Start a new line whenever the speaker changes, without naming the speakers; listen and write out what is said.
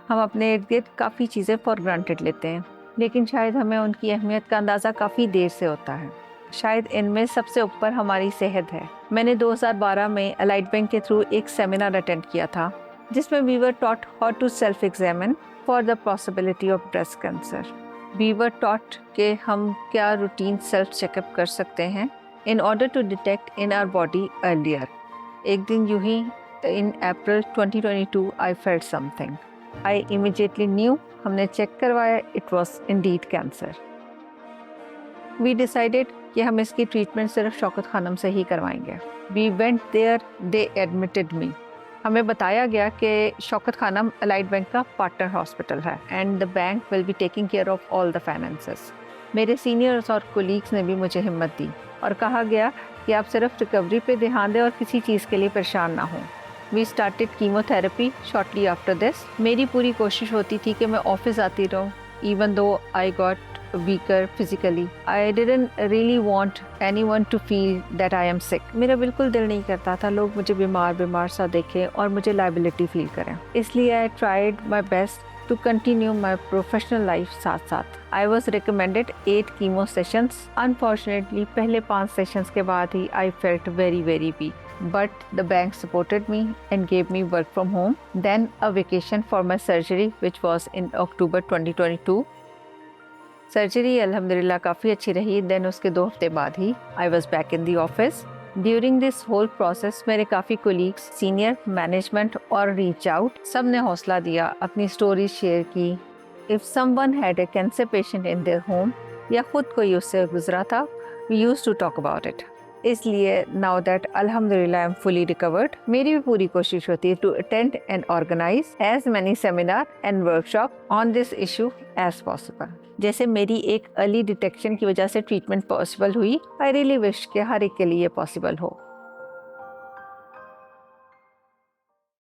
हम अपने इर्द गिर्द काफ़ी चीज़ें फॉर ग्रांटेड लेते हैं, लेकिन शायद हमें उनकी अहमियत का अंदाज़ा काफ़ी देर से होता है। शायद इनमें सबसे ऊपर हमारी सेहत है। मैंने 2012 में अलाइड बैंक के थ्रू एक सेमिनार अटेंड किया था, जिसमें we were taught how to self examine for the possibility of breast cancer. We were taught कि हम क्या रूटीन सेल्फ चेकअप कर सकते हैं in order to detect in our body earlier. एक दिन यूं ही in April 2022 I felt something. I immediately knew. हमने चेक करवाया, it was indeed cancer. We decided कि हम इसकी ट्रीटमेंट सिर्फ शौकत खानम से ही करवाएंगे। We went there, they admitted me. हमें बताया गया कि शौकत खानम अलाइड बैंक का पार्टनर हॉस्पिटल है and the bank will be taking care of all the finances. मेरे सीनियर्स और कोलीग्स ने भी मुझे हिम्मत दी और कहा गया कि आप सिर्फ रिकवरी पे ध्यान दें और किसी चीज़ के लिए परेशान ना हों। We started chemotherapy shortly after this. मेरी पूरी कोशिश होती थी कि मैं ऑफिस आती रहूँ, even though I got weaker physically. I didn't really want anyone to feel that I am sick. मेरा बिल्कुल दिल नहीं करता था लोग मुझे बीमार सा देखें और मुझे liability feel करें। इसलिए I tried my best to continue my professional life साथ साथ। I was recommended 8 chemo sessions. Unfortunately, पहले 5 sessions के बाद ही I felt very weak. But the bank supported me and gave me work from home. Then a vacation for my surgery, which was in October 2022. Surgery अल्हम्दुलिल्लाह काफ़ी अच्छी रही। Then उसके 2 हफ्ते बाद ही I was back in the office. During this whole process मेरे काफ़ी कोलीग्स, सीनियर मैनेजमेंट और रीच आउट सब ने हौसला दिया, अपनी स्टोरी शेयर की। If someone had a cancer patient in their home या खुद कोई उससे गुजरा था, we used to talk about it. इसलिए नाउ दैट अल्हम्दुलिल्लाह आई एम फुली रिकवर्ड, मेरी भी पूरी कोशिश होती है to attend and organise as many seminar and workshop on this issue as possible. जैसे मेरी एक अर्ली डिटेक्शन की वजह से ट्रीटमेंट पॉसिबल हुई, आई रियली विश कि हर एक के लिए पॉसिबल हो।